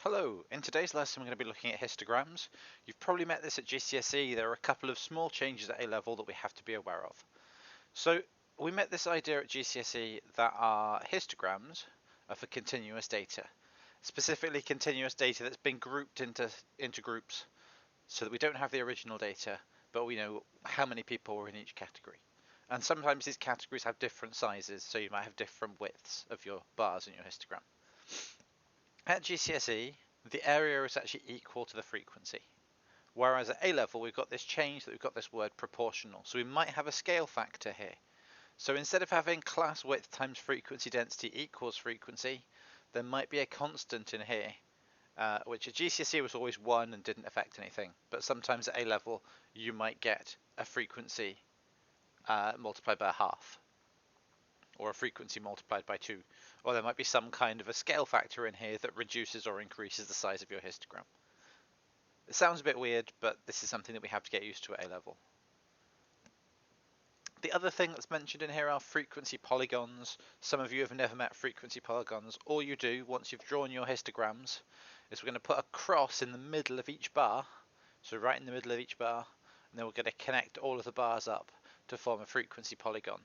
Hello, in today's lesson we're going to be looking at histograms. You've probably met this at GCSE. There are a couple of small changes at A level that we have to be aware of. So we met this idea at GCSE that our histograms are for continuous data, specifically continuous data that's been grouped into groups so that we don't have the original data, but we know how many people are in each category. And sometimes these categories have different sizes, so you might have different widths of your bars in your histogram. At GCSE, the area is actually equal to the frequency. Whereas at A level, we've got this change that we've got this word proportional. So we might have a scale factor here. So instead of having class width times frequency density equals frequency, there might be a constant in here, which at GCSE was always 1 and didn't affect anything. But sometimes at A level, you might get a frequency multiplied by half, or a frequency multiplied by 2. Or there might be some kind of a scale factor in here that reduces or increases the size of your histogram. It sounds a bit weird, but this is something that we have to get used to at A level. The other thing that's mentioned in here are frequency polygons. Some of you have never met frequency polygons. All you do once you've drawn your histograms is we're going to put a cross in the middle of each bar, so right in the middle of each bar, and then we're going to connect all of the bars up to form a frequency polygon.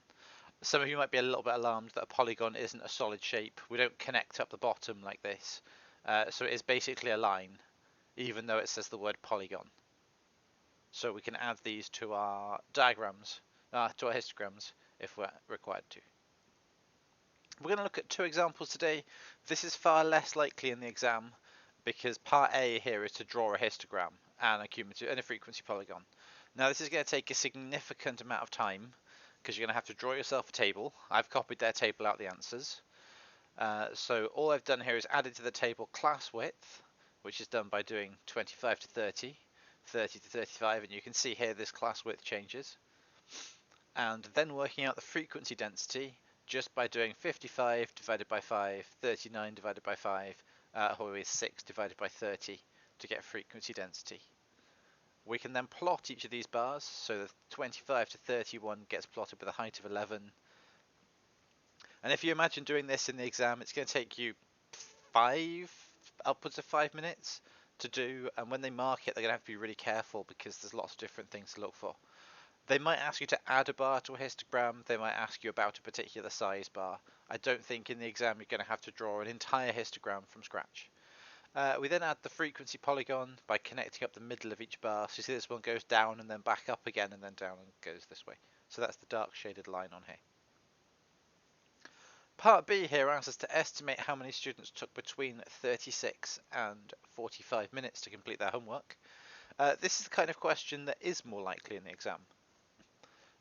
Some of you might be a little bit alarmed that a polygon isn't a solid shape. We don't connect up the bottom like this. So it is basically a line, even though it says the word polygon. So we can add these to our diagrams, to our histograms, if we're required to. We're going to look at two examples today. This is far less likely in the exam because part A here is to draw a histogram and a frequency polygon. Now this is going to take a significant amount of time, because you're going to have to draw yourself a table. I've copied their table out the answers. So all I've done here is added to the table class width, which is done by doing 25 to 30, 30 to 35, and you can see here this class width changes. And then working out the frequency density just by doing 55 divided by 5, 39 divided by 5, or with 6 divided by 30 to get frequency density. We can then plot each of these bars, so the 25 to 31 gets plotted with a height of 11. And if you imagine doing this in the exam, it's going to take you upwards of 5 minutes to do, and when they mark it, they're going to have to be really careful because there's lots of different things to look for. They might ask you to add a bar to a histogram, they might ask you about a particular size bar. I don't think in the exam you're going to have to draw an entire histogram from scratch. We then add the frequency polygon by connecting up the middle of each bar. So you see this one goes down and then back up again and then down and goes this way. So that's the dark shaded line on here. Part B here asks us to estimate how many students took between 36 and 45 minutes to complete their homework. This is the kind of question that is more likely in the exam.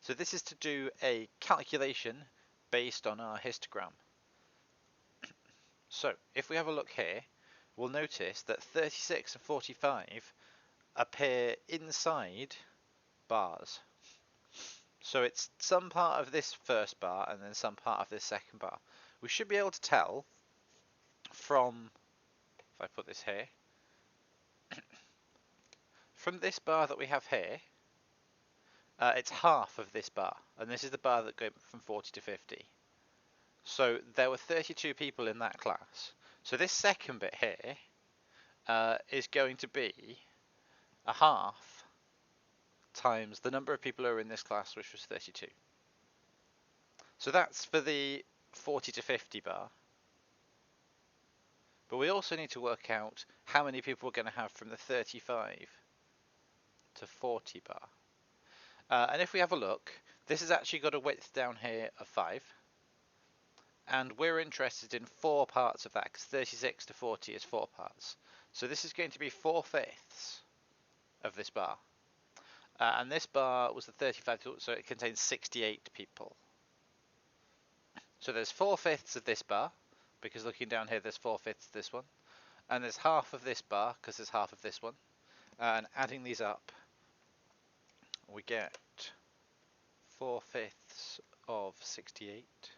So this is to do a calculation based on our histogram. So if we have a look here, we'll notice that 36 and 45 appear inside bars. So it's some part of this first bar and then some part of this second bar. We should be able to tell from, if I put this here, from this bar that we have here, it's half of this bar, and this is the bar that goes from 40 to 50. So there were 32 people in that class. So this second bit here is going to be a half times the number of people who are in this class, which was 32. So that's for the 40 to 50 bar. But we also need to work out how many people we're going to have from the 35 to 40 bar. And if we have a look, this has actually got a width down here of 5. And we're interested in 4 parts of that, because 36 to 40 is 4 parts. So this is going to be 4/5 of this bar. And this bar was the 35, so it contains 68 people. So there's 4/5 of this bar, because looking down here there's 4/5 of this one. And there's half of this bar, because there's half of this one. And adding these up, we get 4/5 of 68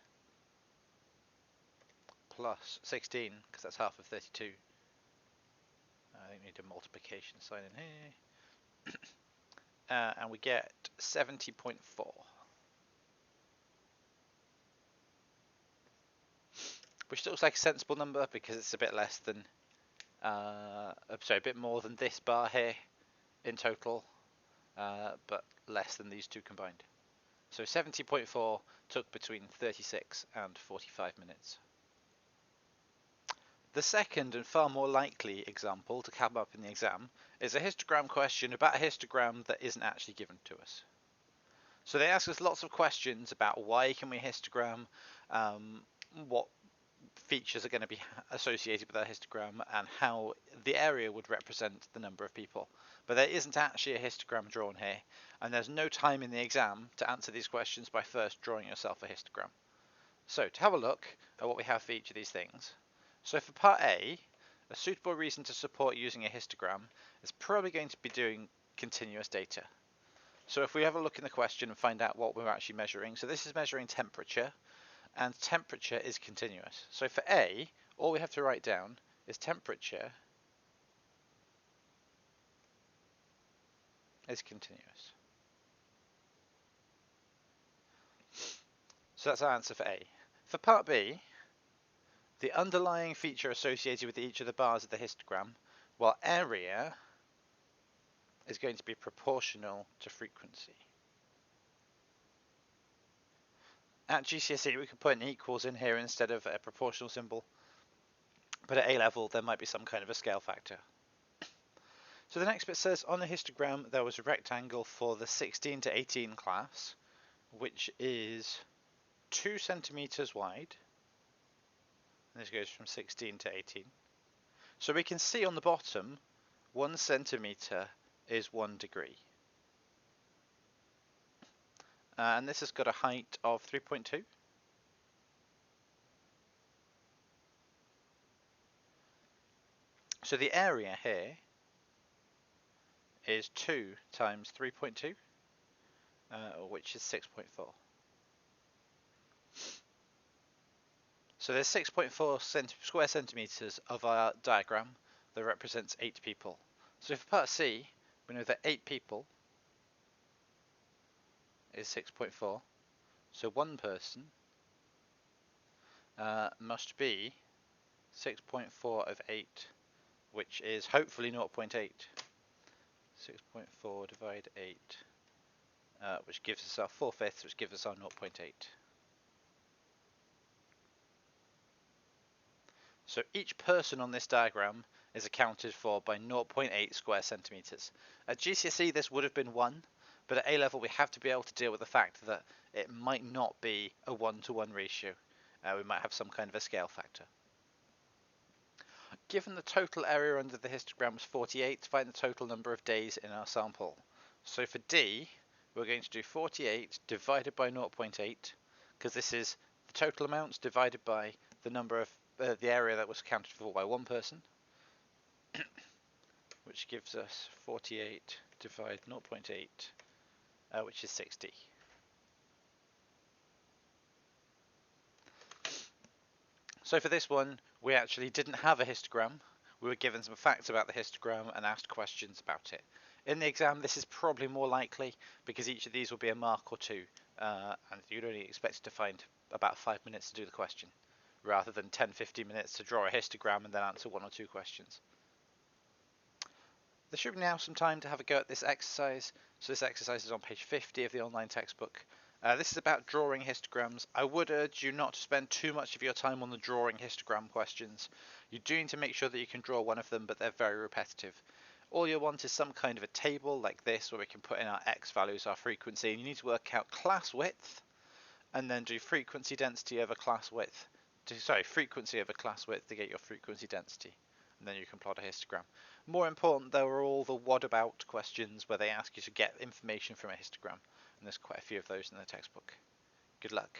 plus 16, because that's half of 32. I think we need a multiplication sign in here. And we get 70.4. Which looks like a sensible number because it's a bit less than So a bit more than this bar here in total, but less than these two combined. So 70.4 took between 36 and 45 minutes. The second and far more likely example to come up in the exam is a histogram question about a histogram that isn't actually given to us. So they ask us lots of questions about why can we histogram, what features are going to be associated with our histogram, and how the area would represent the number of people. But there isn't actually a histogram drawn here, and there's no time in the exam to answer these questions by first drawing yourself a histogram. So to have a look at what we have for each of these things. So for part A, a suitable reason to support using a histogram is probably going to be doing continuous data. So if we have a look in the question and find out what we're actually measuring, so this is measuring temperature, and temperature is continuous. So for A, all we have to write down is temperature is continuous. So that's our answer for A. For part B, the underlying feature associated with each of the bars of the histogram, while area is going to be proportional to frequency. At GCSE, we could put an equals in here instead of a proportional symbol, but at A level, there might be some kind of a scale factor. So the next bit says, on the histogram, there was a rectangle for the 16 to 18 class, which is 2 centimeters wide. And this goes from 16 to 18. So we can see on the bottom, 1 centimeter is 1 degree. And this has got a height of 3.2. So the area here is 2 times 3.2, which is 6.4. So there's 6.4 square centimeters of our diagram that represents 8 people. So for part C, we know that 8 people is 6.4. So one person must be 6.4 of 8, which is hopefully 0.8. 6.4 divided 8, which gives us our 4/5, which gives us our 0.8. So each person on this diagram is accounted for by 0.8 square centimeters. At GCSE this would have been 1, but at A level we have to be able to deal with the fact that it might not be a 1-to-1 ratio. We might have some kind of a scale factor. Given the total area under the histogram was 48, find the total number of days in our sample. So for D, we're going to do 48 divided by 0.8, because this is the total amounts divided by the number of the area that was accounted for by one person, which gives us 48 divided 0.8, which is 60. So for this one, we actually didn't have a histogram. We were given some facts about the histogram and asked questions about it. In the exam, this is probably more likely because each of these will be a mark or 2, and you'd only expect to find about 5 minutes to do the question, rather than 10-15 minutes to draw a histogram and then answer 1 or 2 questions. There should be now some time to have a go at this exercise. So this exercise is on page 50 of the online textbook. This is about drawing histograms. I would urge you not to spend too much of your time on the drawing histogram questions. You do need to make sure that you can draw one of them, but they're very repetitive. All you want is some kind of a table like this where we can put in our x values, our frequency, and you need to work out class width and then do frequency density over class width. Frequency over class width to get your frequency density, and then you can plot a histogram. More important though are all the what about questions where they ask you to get information from a histogram, and there's quite a few of those in the textbook. Good luck.